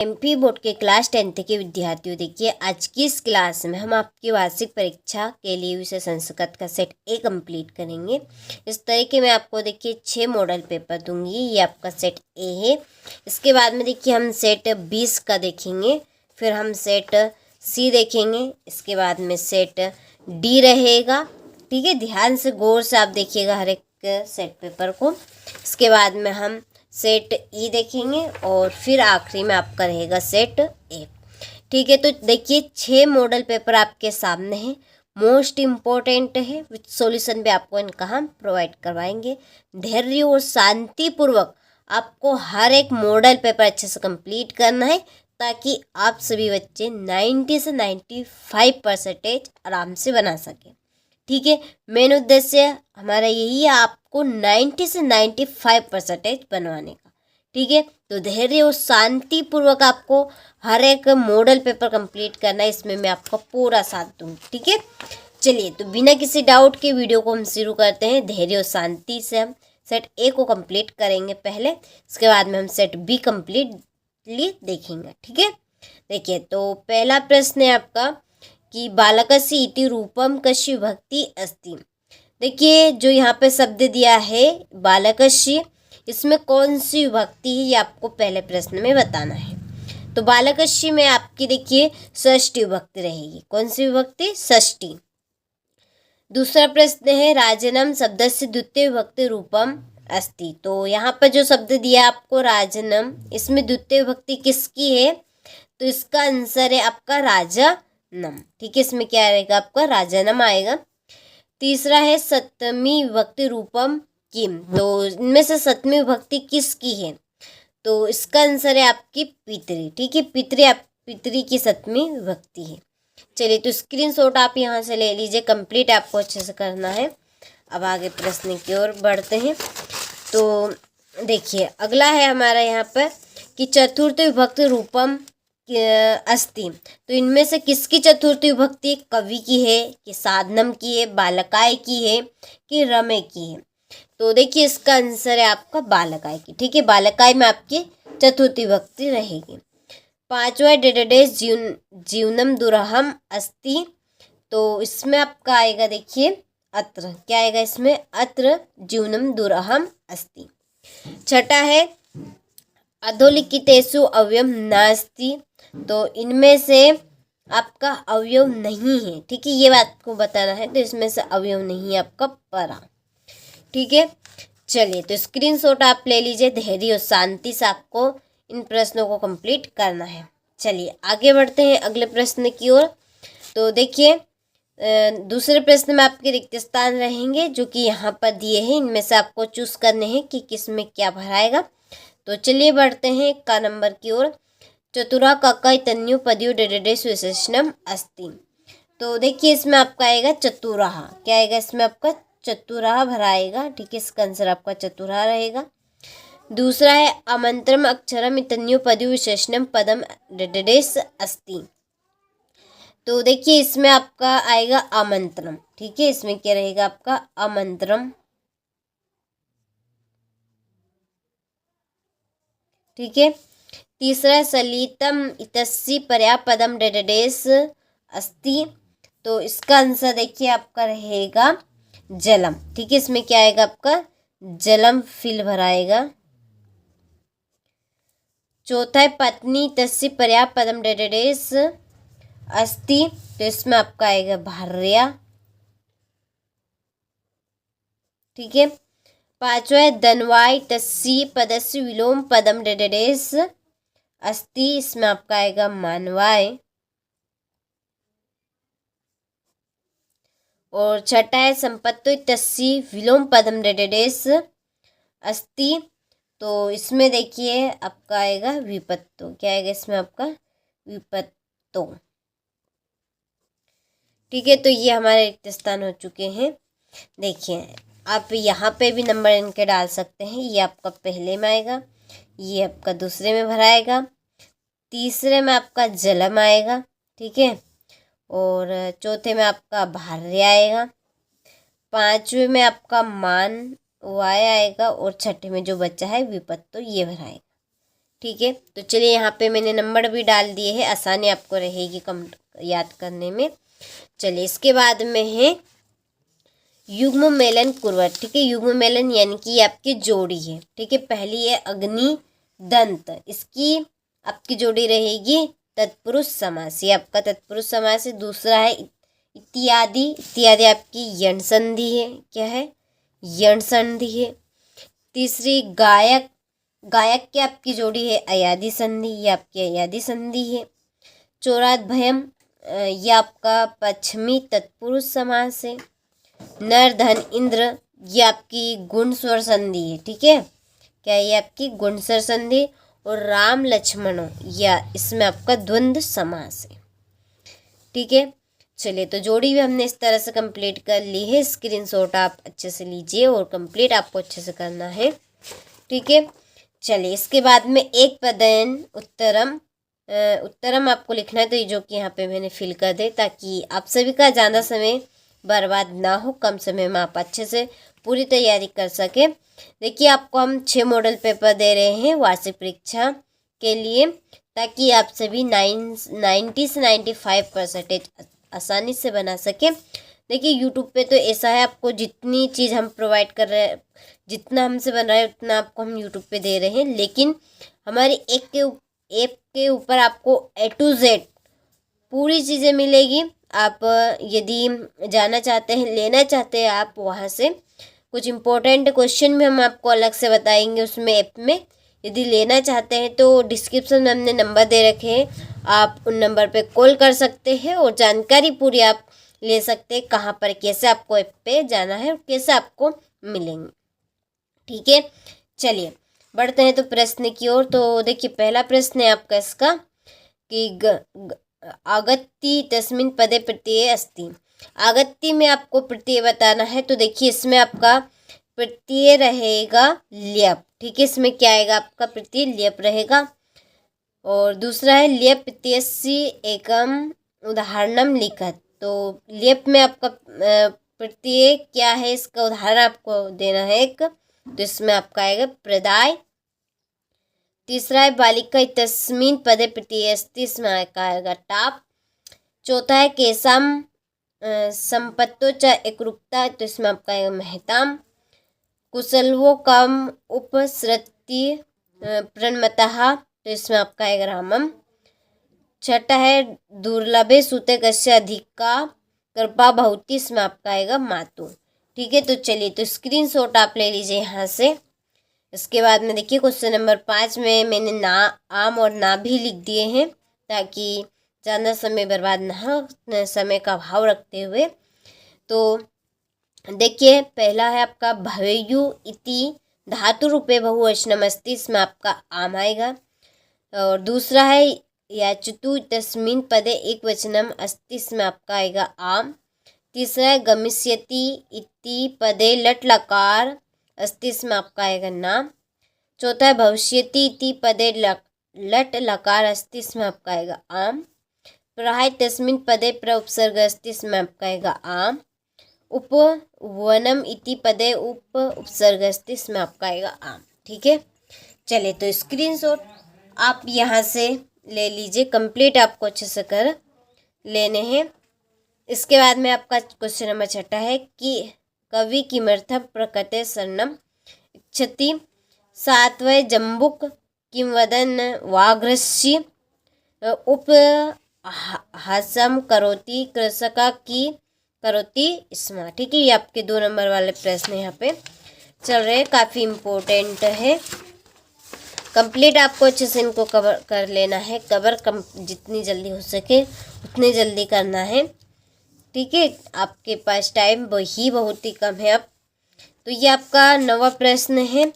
MP board के class 10th के विद्यार्थियों, देखिए आज की इस क्लास में हम आपकी वार्षिक परीक्षा के लिए विषय संस्कृत का सेट ए कंप्लीट करेंगे। इस तरीके में आपको देखिए 6 मॉडल पेपर दूंगी। ये आपका सेट ए है। इसके बाद में देखिए हम सेट 20 का देखेंगे, फिर हम सेट सी देखेंगे, इसके बाद में सेट डी रहेगा। ठीक है, ध्यान से गौर से आप देखिएगा हर एक सेट पेपर को। इसके बाद में हम सेट ई देखेंगे और फिर आखिरी में आपका रहेगा सेट ए। ठीक है, तो देखिए 6 मॉडल पेपर आपके सामने हैं, मोस्ट इम्पोर्टेंट है, विथ सॉल्यूशन भी आपको इनका हम प्रोवाइड करवाएंगे। धैर्य और शांतिपूर्वक आपको हर एक मॉडल पेपर अच्छे से कंप्लीट करना है, ताकि आप सभी बच्चे 90 से 95% आराम से बना सकें। ठीक है, मेन उद्देश्य हमारा यही है, आपको 90 से 95% बनवाने का। ठीक है, तो धैर्य और शांतिपूर्वक आपको हर एक मॉडल पेपर कंप्लीट करना है, इसमें मैं आपका पूरा साथ दूंगी। ठीक है, चलिए तो बिना किसी डाउट के वीडियो को हम शुरू करते हैं। धैर्य और शांति से हम सेट ए को कंप्लीट करेंगे पहले, इसके बाद में हम सेट बी कंप्लीटली देखेंगे। ठीक है, देखिए तो पहला प्रश्न है आपका कि बालकस्य इति रूपम कस्य विभक्ति अस्ति। देखिए जो यहाँ पे शब्द दिया है बालकस्य, इसमें कौन सी विभक्ति है ये आपको पहले प्रश्न में बताना है। तो बालकस्य में आपकी देखिए षष्ठी विभक्ति रहेगी। कौन सी विभक्ति? षष्ठी। दूसरा प्रश्न है राजनम शब्दस्य द्वितीय विभक्ति रूपम अस्ति। तो यहाँ पर जो शब्द दिया आपको राजनम, इसमें द्वितीय विभक्ति किसकी है? तो इसका आंसर है आपका राजा नम। ठीक है, इसमें क्या आएगा? आपका राजानम आएगा। तीसरा है सप्तमी विभक्ति रूपम किम। तो इनमें से सप्तमी विभक्ति किसकी है? तो इसका आंसर है आपकी पितरी। ठीक है, पितरी की सप्तमी विभक्ति है। चलिए तो स्क्रीनशॉट आप यहाँ से ले लीजिए, कंप्लीट आपको अच्छे से करना है। अब आगे प्रश्न की ओर बढ़ते हैं। तो देखिए अगला है हमारा यहाँ पर कि चतुर्थ विभक्ति रूपम अस्ति। तो इनमें से किसकी चतुर्थी विभक्ति? कवि की है कि साधनम की है, बालकाय की है कि रमे की है? तो देखिए इसका आंसर है आपका बालकाय की। ठीक है, बालकाय में आपकी चतुर्थी विभक्ति रहेगी। पांचवा डेडेडेस जीवनम दुरहम अस्ति। तो इसमें आपका आएगा देखिए अत्र। क्या आएगा इसमें? अत्र जीवनम दुरहम अस्ति। छठा है अधोलिखितेषु अवयव नास्ति। तो इनमें से आपका अवयव नहीं है। ठीक है, ये बात को बताना है। तो इसमें से अवयव नहीं है आपका परा। ठीक है, चलिए तो स्क्रीनशॉट आप ले लीजिए। धैर्य और शांति से आपको इन प्रश्नों को कंप्लीट करना है। चलिए आगे बढ़ते हैं अगले प्रश्न की ओर। तो देखिए दूसरे प्रश्न में आपके रिक्त स्थान रहेंगे जो कि यहाँ पर दिए हैं। इनमें से आपको चूज करने हैं कि किस में क्या भराएगा। तो चलिए बढ़ते हैं का नंबर की ओर। चतुरा कक्का तन्यु पदयु डेडेडेस विशेषणम अस्ति। तो देखिए इसमें आपका आएगा चतुराहा। क्या आएगा इसमें? आपका चतुराहा भराएगा। ठीक है, इसका आंसर आपका चतुराहा रहेगा। दूसरा है अमंत्रम अक्षरम इतन्यु पदयु विशेषणम पदम डेडेडेस अस्ति। तो देखिए इसमें आपका आएगा आमंत्रम। ठीक है, इसमें क्या रहेगा? आपका आमंत्रम। ठीक है, तीसरा सलितम इतस्सी पर्यापदम डेडेडेस अस्ति। तो इसका आंसर देखिए आपका रहेगा जलम। ठीक है, इसमें क्या आएगा? आपका जलम फिल भराएगा। चौथा है पत्नी तस्य पर्यापदम डेडेडेस अस्ति। तो इसमें आपका आएगा भार्या। ठीक है, पांचवा है धनवाय तस्य पदस्य विलोम पदम डेडेडेस अस्ति। इसमें आपका आएगा मानवाय। और छठा है संपत्ति तस्य विलोम पदम डेडेडेस अस्ति। तो इसमें देखिए आपका आएगा विपत्तो। क्या आएगा इसमें? आपका विपत्तो। ठीक है, तो ये हमारे रिक्त स्थान हो चुके हैं। देखिए आप यहाँ पे भी नंबर इनके डाल सकते हैं। ये आपका पहले में आएगा, ये आपका दूसरे में भराएगा, तीसरे में आपका जलम आएगा। ठीक है, और चौथे में आपका भार्य आएगा, पांचवे में आपका मान वाय आएगा, और छठे में जो बच्चा है विपत्तो ये भराएगा। ठीक है, तो चलिए यहाँ पे मैंने नंबर भी डाल दिए हैं, आसानी आपको रहेगी कम याद करने में। चलिए इसके बाद में है युग्म मेलन कुर्वत। ठीक है, युग्म मेलन यानी कि आपकी जोड़ी है। ठीक है, पहली है अग्नि दंत, इसकी आपकी जोड़ी रहेगी तत्पुरुष समास, ये आपका तत्पुरुष समास है। दूसरा है इत्यादि, इत्यादि आपकी यण संधि है। क्या है? यण संधि है। तीसरी गायक, गायक की आपकी जोड़ी है अयादि संधि, ये आपकी अयादि संधि है। चोराद्भयम, ये आपका पश्चिमी तत्पुरुष समास है। नर धन इंद्र, ये आपकी गुण स्वर संधि है। ठीक है, क्या ये आपकी गुण स्वर संधि। और राम लक्ष्मणों, या इसमें आपका द्वंद्व समास है। ठीक है, चलिए तो जोड़ी भी हमने इस तरह से कंप्लीट कर ली है। स्क्रीनशॉट आप अच्छे से लीजिए और कंप्लीट आपको अच्छे से करना है। ठीक है, चलिए इसके बाद में एक पदयन उत्तरम, उत्तरम आपको लिखना है, तो ये जो कि यहाँ पे मैंने फिल कर दे, ताकि आप सभी का ज़्यादा समय बर्बाद ना हो, कम समय में आप अच्छे से पूरी तैयारी कर सके। देखिए आपको हम 6 मॉडल पेपर दे रहे हैं वार्षिक परीक्षा के लिए, ताकि आप सभी 90 से 95% आसानी से बना सके। देखिए यूट्यूब पे तो ऐसा है, आपको जितनी चीज़ हम प्रोवाइड कर रहे हैं, जितना हमसे बन रहा है उतना आपको हम यूट्यूब पे दे रहे हैं, लेकिन हमारी ऐप के ऊपर आपको A to Z पूरी चीज़ें मिलेगी। आप यदि जाना चाहते हैं, लेना चाहते हैं आप वहाँ से, कुछ इम्पोर्टेंट क्वेश्चन भी हम आपको अलग से बताएंगे उसमें ऐप में। यदि लेना चाहते हैं तो डिस्क्रिप्शन में हमने नंबर दे रखे हैं, आप उन नंबर पे कॉल कर सकते हैं और जानकारी पूरी आप ले सकते हैं, कहाँ पर कैसे आपको ऐप पे जाना है और कैसे आपको मिलेंगे। ठीक है, चलिए बढ़ते हैं तो प्रश्न की ओर। तो देखिए पहला प्रश्न है आपका इसका कि आगत्ति तस्मिन् पदे प्रत्यय अस्ति। आगत्ति में आपको प्रत्यय बताना है, तो देखिए इसमें आपका प्रत्यय रहेगा ल्यप। ठीक है, इसमें क्या आएगा? आपका प्रत्यय ल्यप रहेगा। और दूसरा है ल्यप प्रत्ययस्य एकम उदाहरणम लिखत। तो ल्यप में आपका प्रत्यय क्या है, इसका उदाहरण आपको देना है एक, तो इसमें आपका आएगा प्रदाय। तीसरा है बालिका तस्मिन् पदे प्रत्यय अस्ति, इसमें आएगा टाप। चौथा है केशम संपत्तो च एकरूपता, तो इसमें आपका आएगा महताम। कुशलवो कम उपसृति प्रणमतः, तो इसमें आपका आएगा रामम। छठा है दुर्लभे सूते कस्य अधिका कृपा बहुती, इसमें आपका आएगा मातु। ठीक है, तो चलिए तो स्क्रीनशॉट आप ले लीजिए यहाँ से। इसके बाद में देखिए क्वेश्चन नंबर 5 में मैंने ना, आम और ना भी लिख दिए हैं, ताकि ज़्यादा समय बर्बाद ना हो, समय का अभाव रखते हुए। तो देखिए पहला है आपका भवेयु इति धातु रूपे बहुवचनम अस्ति, इसमें आपका आम आएगा। और दूसरा है याचतु तस्मिन् पदे एक वचनम अस्ति, इसमें आपका आएगा आम। तीसरा है गमिष्यति इति पदे लट लकार अस्ति, इसमें आपका आएगा नाम। चौथा है भविष्यति इति पदे लट लकार अस्ति, इसमें आपका आएगा आम। प्राय तस्मिन् पदे प्र उपसर्ग अस्ति, इसमें आपका आएगा आम। उपवनम इति पदे उप उपसर्ग अस्ति, इसमें आपका आएगा आम। ठीक है, चलिए तो स्क्रीनशॉट आप यहाँ से ले लीजिए, कंप्लीट आपको अच्छे से कर लेने हैं। इसके बाद में आपका क्वेश्चन नंबर 6 है कि कवि किमर्थं प्रकृते शरणम् इच्छति। 7वें जम्बुक किं वदन् व्याघ्रस्य उपहासं करोति कृषका की करोति स्म। ठीक है, ये आपके 2 नंबर वाले प्रश्न यहाँ पे चल रहे हैं, काफ़ी इम्पोर्टेंट है। कंप्लीट आपको अच्छे से इनको कवर कर लेना है, जितनी जल्दी हो सके उतनी जल्दी करना है। ठीक है, आपके पास टाइम वही बहुत ही कम है अब। तो ये आपका 9वां प्रश्न है।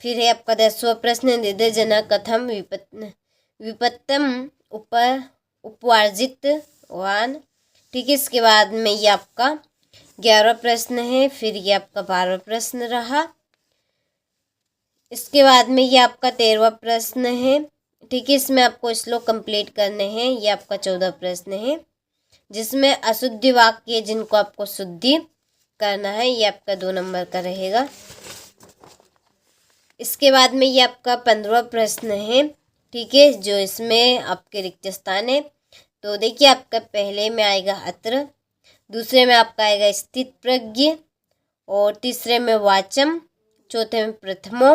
फिर है आपका 10वां प्रश्न, निदे जना कथम विपत्तम उपवार्जित वान। ठीक है, इसके बाद में ये आपका 11वां प्रश्न है। फिर ये आपका 12वां प्रश्न रहा। इसके बाद में ये आपका 13वां प्रश्न है। ठीक है, इसमें आपको श्लोक कंप्लीट करने हैं। ये आपका 14वां प्रश्न है, जिसमें अशुद्धि वाक्य जिनको आपको शुद्धि करना है, ये आपका 2 नंबर का रहेगा। इसके बाद में ये आपका 15वां प्रश्न है। ठीक है, जो इसमें आपके रिक्त स्थान है। तो देखिए आपका पहले में आएगा अत्र, दूसरे में आपका आएगा स्थित प्रज्ञ, और तीसरे में वाचम, चौथे में प्रथमो,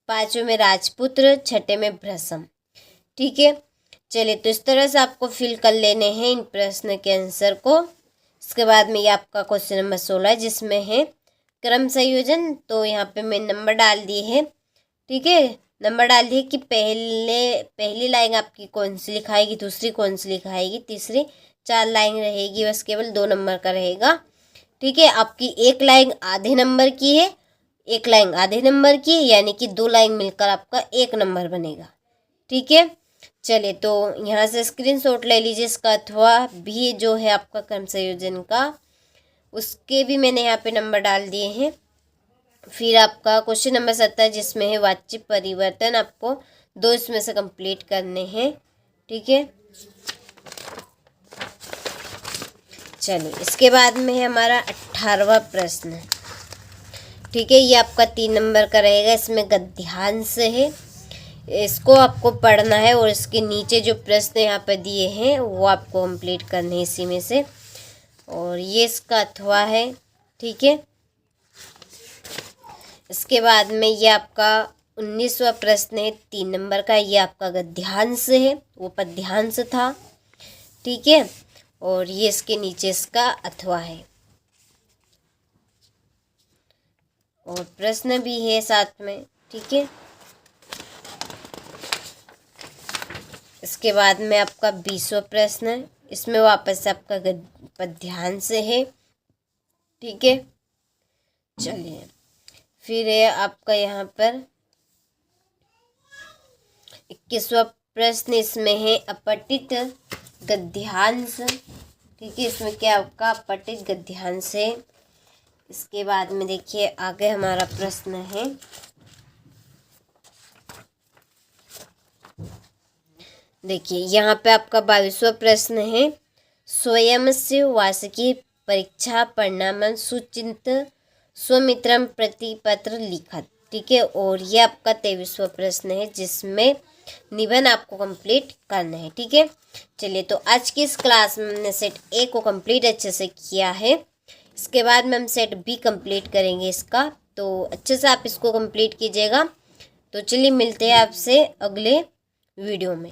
पांचवें में राजपुत्र, छठे में भ्रसम। ठीक है, चलिए तो इस तरह से आपको फिल कर लेने हैं इन प्रश्न के आंसर को। इसके बाद में ये आपका क्वेश्चन नंबर 16 जिसमें है क्रम संयोजन। तो यहाँ पे मैं नंबर डाल दिए हैं। ठीक है, नंबर डाल दिए कि पहली लाइन आपकी कौन सी लिखाएगी, दूसरी कौन सी लिखाएगी, तीसरी, 4 लाइन रहेगी, बस केवल 2 नंबर का रहेगा। ठीक है, आपकी एक लाइन आधे नंबर की है, एक लाइन आधे नंबर की, यानी कि 2 लाइन मिलकर आपका 1 नंबर बनेगा। ठीक है, चलिए तो यहाँ से स्क्रीनशॉट ले लीजिए इसका, अथवा भी जो है आपका क्रम संयोजन का, उसके भी मैंने यहाँ पे नंबर डाल दिए हैं। फिर आपका क्वेश्चन नंबर 17 जिसमें है वाच्य परिवर्तन, आपको 2 इसमें से कंप्लीट करने हैं। ठीक है, चलिए इसके बाद में है हमारा 18वां प्रश्न। ठीक है, ये आपका 3 नंबर का रहेगा, इसमें गद्यांश है, इसको आपको पढ़ना है और इसके नीचे जो प्रश्न यहाँ पर दिए हैं वो आपको कंप्लीट करने हैं इसी में से, और ये इसका अथवा है। ठीक है, इसके बाद में ये आपका 19वां प्रश्न है 3 नंबर का, ये आपका गद्यांश है, वो पद्यांश था। ठीक है, और ये इसके नीचे इसका अथवा है, और प्रश्न भी है साथ में। ठीक है, इसके बाद में आपका 20वां प्रश्न है, इसमें वापस से आपका पद्यांश है। ठीक है, चलिए फिर है आपका यहाँ पर 21वां प्रश्न, इसमें है अपठित गद्यांश। ठीक है, इसमें क्या आपका अपठित गद्यांश है। इसके बाद में देखिए आगे हमारा प्रश्न है देखिए यहाँ पे आपका 22वां प्रश्न है स्वयं से वार्षिकी परीक्षा परिणाम सुचिंत स्वमित्रम प्रतिपत्र लिखत। ठीक है, और ये आपका 23वां प्रश्न है जिसमें निबंध आपको कंप्लीट करना है। ठीक है, चलिए तो आज की इस क्लास में हमने सेट ए को कंप्लीट अच्छे से किया है। इसके बाद में हम सेट बी कंप्लीट करेंगे इसका, तो अच्छे से आप इसको कंप्लीट कीजिएगा। तो चलिए मिलते हैं आपसे अगले वीडियो में।